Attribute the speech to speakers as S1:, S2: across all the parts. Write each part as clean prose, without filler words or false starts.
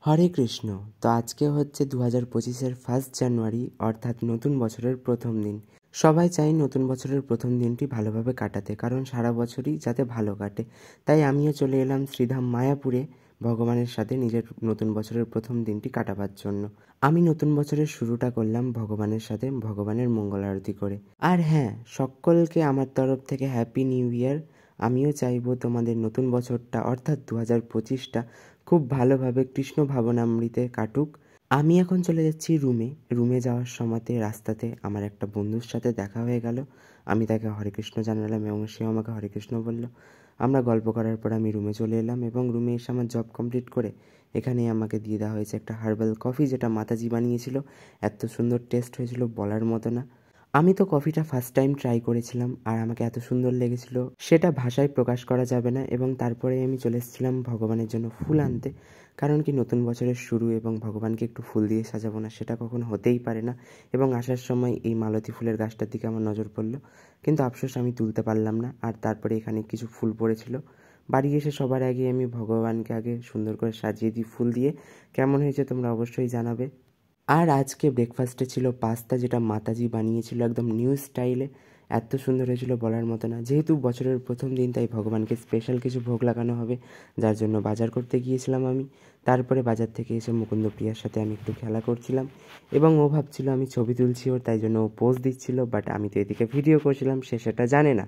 S1: হরে কৃষ্ণ। তো আজকে হচ্ছে 2025-এর 1 জানুয়ারি, অর্থাৎ নতুন বছরের প্রথম দিন। সবাই চাই নতুন বছরের প্রথম দিনটি ভালোভাবে কাটাতে, কারণ সারা বছরই যাতে ভালো কাটে। তাই আমিও চলে এলাম শ্রীধাম মায়াপুরে ভগবানের সাথে নিজের নতুন বছরের প্রথম দিনটি কাটাবার জন্য। আমি নতুন বছরের শুরুটা করলাম ভগবানের সাথে, ভগবানের মঙ্গল আরতি করে। আর হ্যাঁ, সকলকে আমার তরফ থেকে হ্যাপি নিউ ইয়ার। আমিও চাইবো তোমাদের নতুন বছরটা অর্থাৎ 2025টা খুব ভালোভাবে কৃষ্ণ ভাবনামৃতে কাটুক। আমি এখন চলে যাচ্ছি রুমে যাওয়ার সময়তে রাস্তাতে আমার একটা বন্ধুর সাথে দেখা হয়ে গেল। আমি তাকে হরে কৃষ্ণ জানালাম এবং সেও আমাকে হরে কৃষ্ণ বলল। আমরা গল্প করার পর আমি রুমে চলে এলাম এবং রুমে এসে আমার জব কমপ্লিট করে এখানেই আমাকে দিয়ে দেওয়া হয়েছে একটা হার্বাল কফি, যেটা মাতাজি বানিয়েছিল। এত সুন্দর টেস্ট হয়েছিল বলার মতো না। আমি তো কফিটা ফার্স্ট টাইম ট্রাই করেছিলাম আর আমাকে এত সুন্দর লেগেছিল সেটা ভাষায় প্রকাশ করা যাবে না। এবং তারপরে আমি চলে এসেছিলাম ভগবানের জন্য ফুল আনতে, কারণ কি নতুন বছরের শুরু এবং ভগবানকে একটু ফুল দিয়ে সাজাবো না, সেটা কখনো হতেই পারে না। এবং আসার সময় এই মালতী ফুলের গাছটার দিকে আমার নজর পড়লো, কিন্তু আফসোস আমি তুলতে পারলাম না। আর তারপরে এখানে কিছু ফুল পড়েছিল। বাড়ি এসে সবার আগে আমি ভগবানকে আগে সুন্দর করে সাজিয়ে দিই ফুল দিয়ে। কেমন হয়েছে তোমরা অবশ্যই জানাবে। আর আজকে ব্রেকফাস্টে ছিল পাস্তা, যেটা মাতাজি বানিয়েছিল একদম নিউ স্টাইলে। এত সুন্দর হয়েছিল বলার মতো না। যেহেতু বছরের প্রথম দিন, তাই ভগবানকে স্পেশাল কিছু ভোগ লাগানো হবে, যার জন্য বাজার করতে গিয়েছিলাম আমি। তারপরে বাজার থেকে এসে মুকুন্দ প্রিয়ার সাথে আমি একটু খেলা করছিলাম এবং ও ভাবছিল আমি ছবি তুলছি ওর, তাই জন্য ও পোজ দিচ্ছিল। বাট আমি তো এদিকে ভিডিও করছিলাম, সে সেটা জানে না।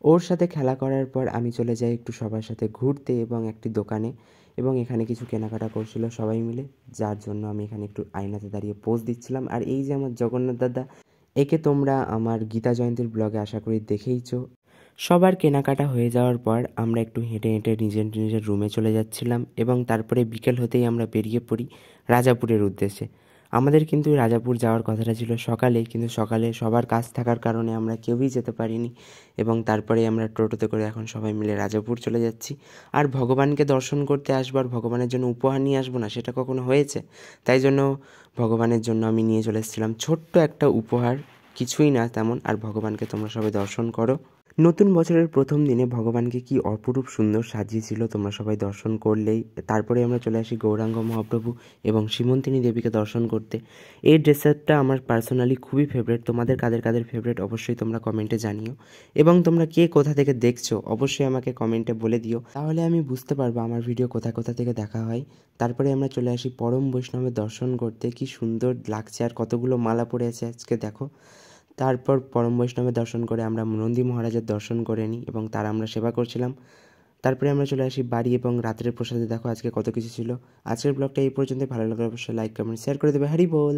S1: ওর সাথে খেলা করার পর আমি চলে যাই একটু সবার সাথে ঘুরতে এবং একটি দোকানে, এবং এখানে কিছু কেনাকাটা করছিল সবাই মিলে, যার জন্য আমি এখানে একটু আয়নাতে দাঁড়িয়ে পোজ দিচ্ছিলাম। আর এই যে আমার জগন্নাথ দাদা, একে তোমরা আমার গীতা জয়ন্তীর ব্লগে আশা করি দেখেইছো। সবার কেনাকাটা হয়ে যাওয়ার পর আমরা একটু হেঁটে হেঁটে নিজের নিজের রুমে চলে যাচ্ছিলাম এবং তারপরে বিকেল হতেই আমরা বেরিয়ে পড়ি রাজাপুরের উদ্দেশ্যে। আমাদের কিন্তু রাজাপুর যাওয়ার কথাটা ছিল সকালে, কিন্তু সকালে সবার কাজ থাকার কারণে আমরা কেউই যেতে পারিনি। এবং তারপরে আমরা টোটোতে করে এখন সবাই মিলে রাজাপুর চলে যাচ্ছি। আর ভগবানকে দর্শন করতে আসবো আর ভগবানের জন্য উপহার নিয়ে আসবো না, সেটা কখনো হয়েছে? তাই জন্য ভগবানের জন্য আমি নিয়ে চলে এসেছিলাম ছোট্ট একটা উপহার, কিছুই না তেমন। আর ভগবানকে তোমরা সবাই দর্শন করো। নতুন বছরের প্রথম দিনে ভগবানকে কি অপরূপ সুন্দর সাজিয়েছিল, তোমরা সবাই দর্শন করলেই। তারপরে আমরা চলে আসি গৌরাঙ্গ মহাপ্রভু এবং সীমন্তিনী দেবীকে দর্শন করতে। এই ড্রেস আপটা আমার পার্সোনালি খুবই ফেভারিট। তোমাদের কাদের কাদের ফেভারিট অবশ্যই তোমরা কমেন্টে জানিও, এবং তোমরা কে কোথা থেকে দেখছো অবশ্যই আমাকে কমেন্টে বলে দিও, তাহলে আমি বুঝতে পারবো আমার ভিডিও কোথা কোথা থেকে দেখা হয়। তারপরে আমরা চলে আসি পরম বৈষ্ণবের দর্শন করতে। কি সুন্দর লাগছে, আর কতগুলো মালা পড়ে আছে আজকে দেখো। তারপর পরম বৈষ্ণবের দর্শন করে আমরা নন্দী মহারাজের দর্শন করে নিই এবং তার আমরা সেবা করছিলাম। তারপরে আমরা চলে আসি বাড়ি এবং রাত্রের প্রসাদে দেখো আজকে কত কিছু ছিল। আজকের ব্লগটা এই পর্যন্ত। ভালো লাগলে অবশ্যই লাইক কমেন্ট শেয়ার করে দেবে। হরি বল।